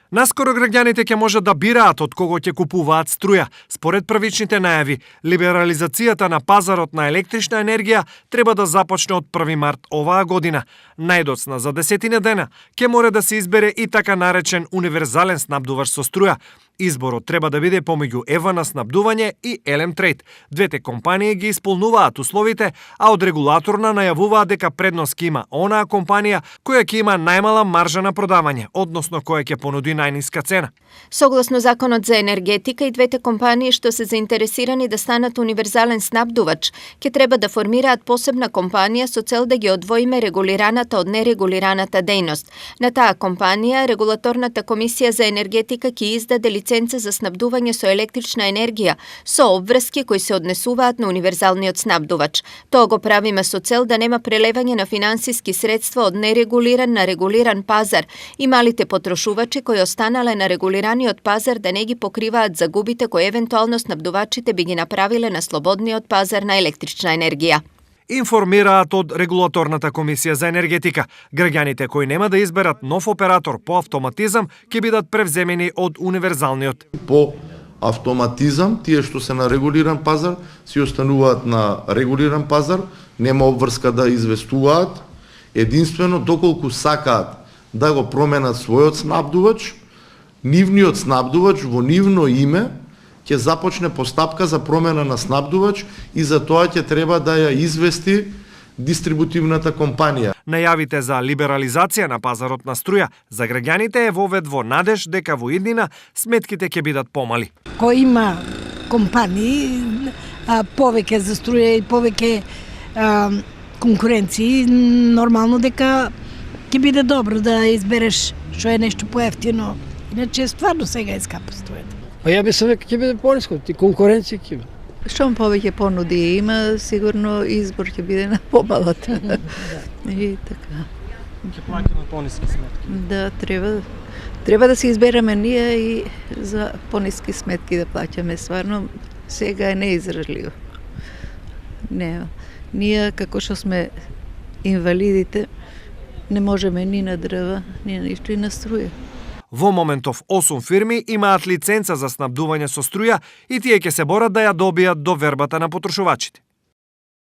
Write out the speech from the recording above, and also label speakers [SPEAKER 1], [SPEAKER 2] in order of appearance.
[SPEAKER 1] Наскоро граѓаните ќе можат да бираат од кого ќе купуваат струја. Според првичните најави, либерализацијата на пазарот на електрична енергија треба да започне од 1 март оваа година. Најдоцна за 10 дена ќе мора да се избере и така наречен универзален снабдувач со струја. Изборот треба да биде помеѓу Евана снабдување и Елем Трейд. Двете компании ги исполнуваат условите, а од регулаторна најавуваат дека предност ќе има онаа компанија која ќе има најмала маржа на продавање, односно која ќе понуди најниска цена.
[SPEAKER 2] Согласно Законот за енергетика, и двете компании што се заинтересирани да станат универзален снабдувач, ќе треба да формираат посебна компанија со цел да ги одвоиме регулираната од нерегулираната дејност. На таа компанија, Регулаторната комисија за енергетика ќе издаде лиценца за снабдување со електрична енергија со обврски кои се однесуваат на универзалниот снабдувач. Тоа го правиме со цел да нема прелевање на финансиски средства од нерегулиран на регулиран пазар и малите потрошувачи кои останале на регулираниот пазар да не ги покриваат загубите кои евентуално снабдувачите би ги направиле на слободниот пазар на електрична енергија.
[SPEAKER 1] Информираат од Регулаторната комисија за енергетика. Граѓаните кои нема да изберат нов оператор по автоматизам ќе бидат превземени од универзалниот.
[SPEAKER 3] По автоматизам, тие што се на регулиран пазар, си остануваат на регулиран пазар, нема обврска да известуваат, единствено доколку сакаат да го променат својот снабдувач, нивниот снабдувач во нивно име ќе започне постапка за промена на снабдувач и за тоа ќе треба да ја извести дистрибутивната компанија.
[SPEAKER 1] Најавите за либерализација на пазарот на струја за граѓаните е вовед во надеж дека во иднина сметките ќе бидат помали.
[SPEAKER 4] Кој има компании повеќе за струја и повеќе конкуренции, нормално дека ќе биде добро да избереш што е нешто поевтино. Иначе стварно сега е скапа струјата.
[SPEAKER 5] Па ја мислам дека ќе биде пониско, ти конкуренција ќе има.
[SPEAKER 6] Штом повеќе понуди има, сигурно избор ќе биде на помалата. И така.
[SPEAKER 7] Ќе плаќаме пониски сметки.
[SPEAKER 6] Да, треба да се избереме ние и за пониски сметки да плаќаме. Стварно, сега е неиздржливо. Не, ние како што сме инвалидите, не можеме ни на дрва, ни на ништо и на струја.
[SPEAKER 1] Во моментов 8 фирми имаат лиценца за снабдување со струја и тие ќе се борат да ја добијат до вербата на потрошувачите.